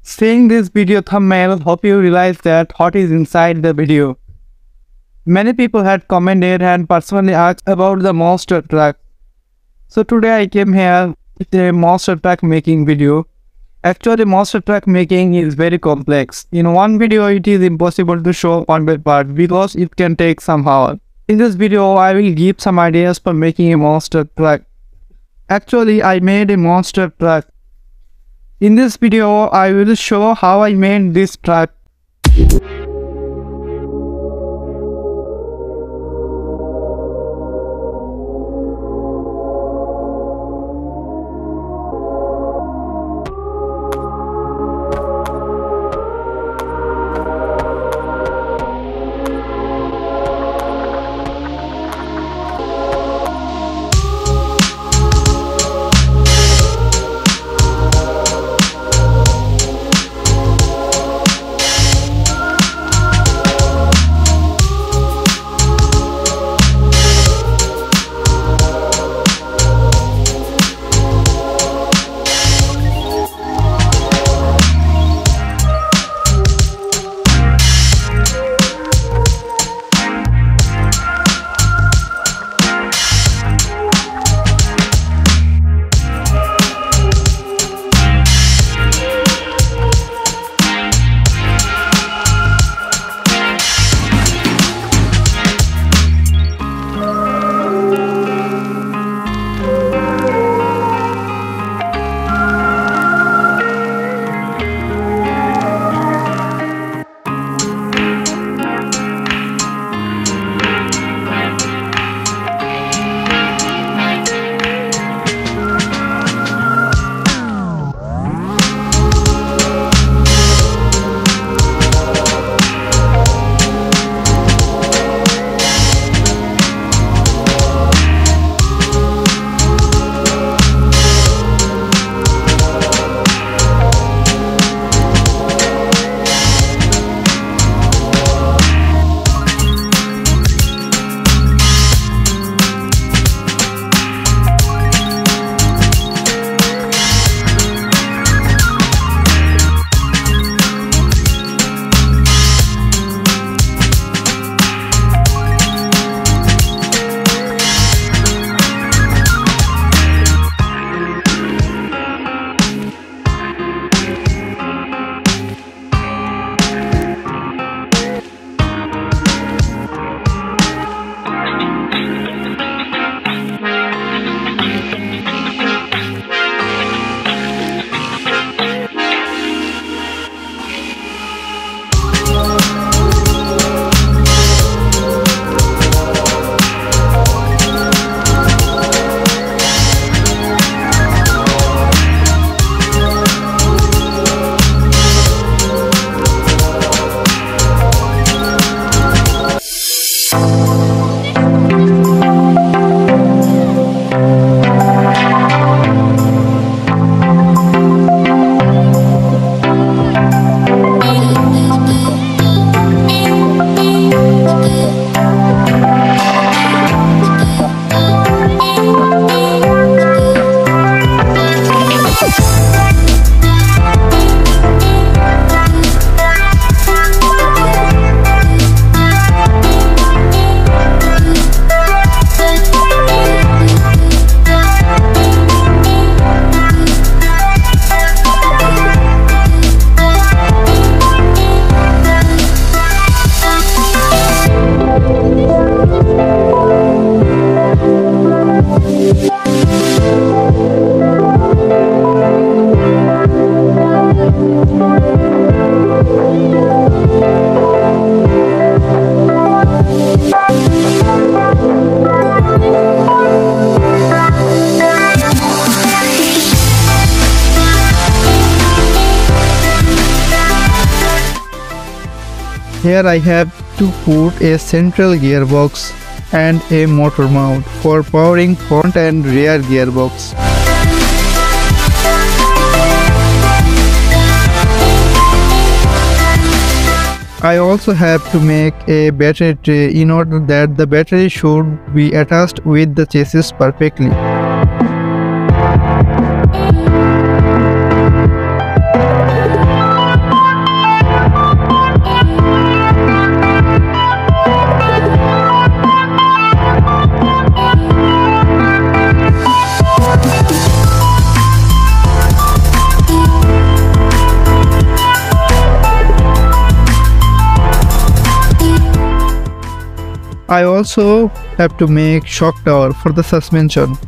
Seeing this video thumbnail, hope you realize that what is inside the video. Many people had commented and personally asked about the monster truck. So today I came here with a monster truck making video. Actually, monster truck making is very complex. In one video it is impossible to show part by part because it can take some hours. In this video I will give some ideas for making a monster truck. Actually, I made a monster truck. In this video, I will show how I made this truck. Here I have to put a central gearbox and a motor mount for powering front and rear gearbox. I also have to make a battery tray in order that the battery should be attached with the chassis perfectly. I also have to make shock tower for the suspension.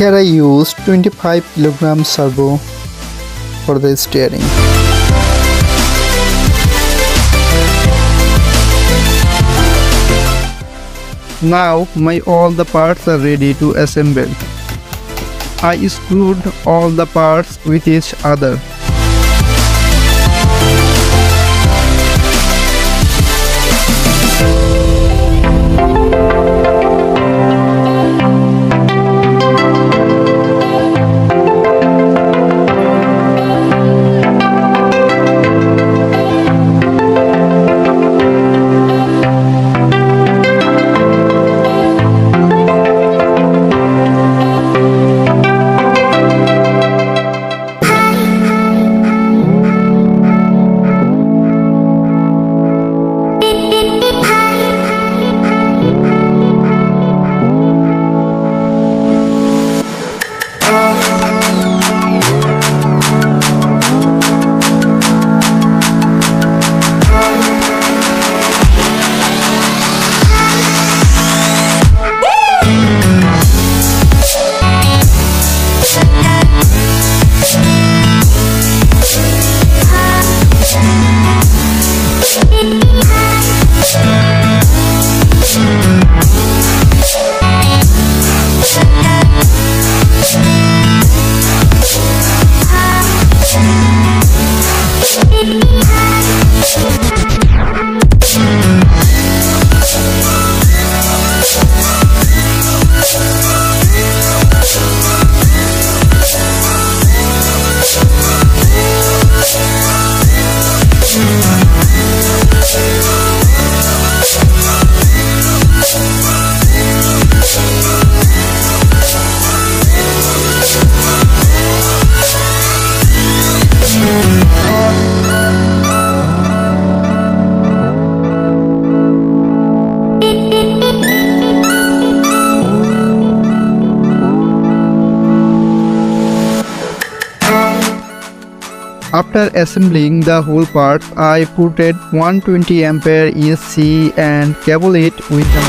Here I use 25 kg servo for the steering. Now all the parts are ready to assemble. I screwed all the parts with each other. After assembling the whole parts, I put a 120 ampere AC and cable it with the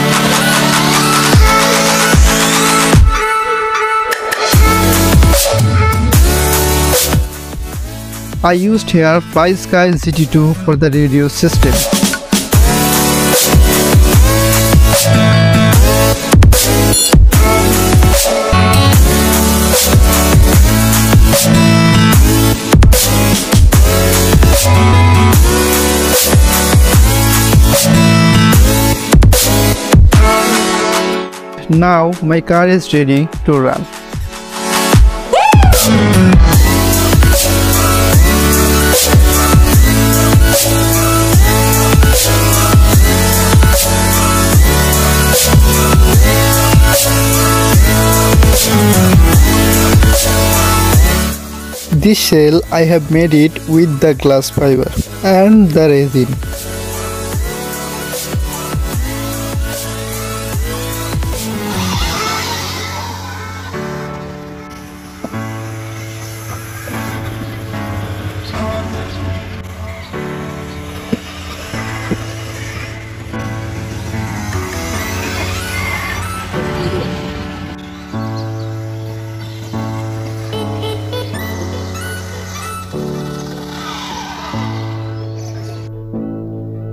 I used here FlySky GT2 for the radio system. Now my car is ready to run. This shell I have made it with the glass fiber and the resin.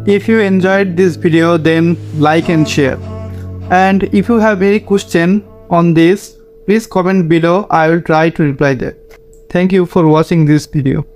If you enjoyed this video, then like and share. And if you have any question on this, please comment below. I will try to reply that. Thank you for watching this video.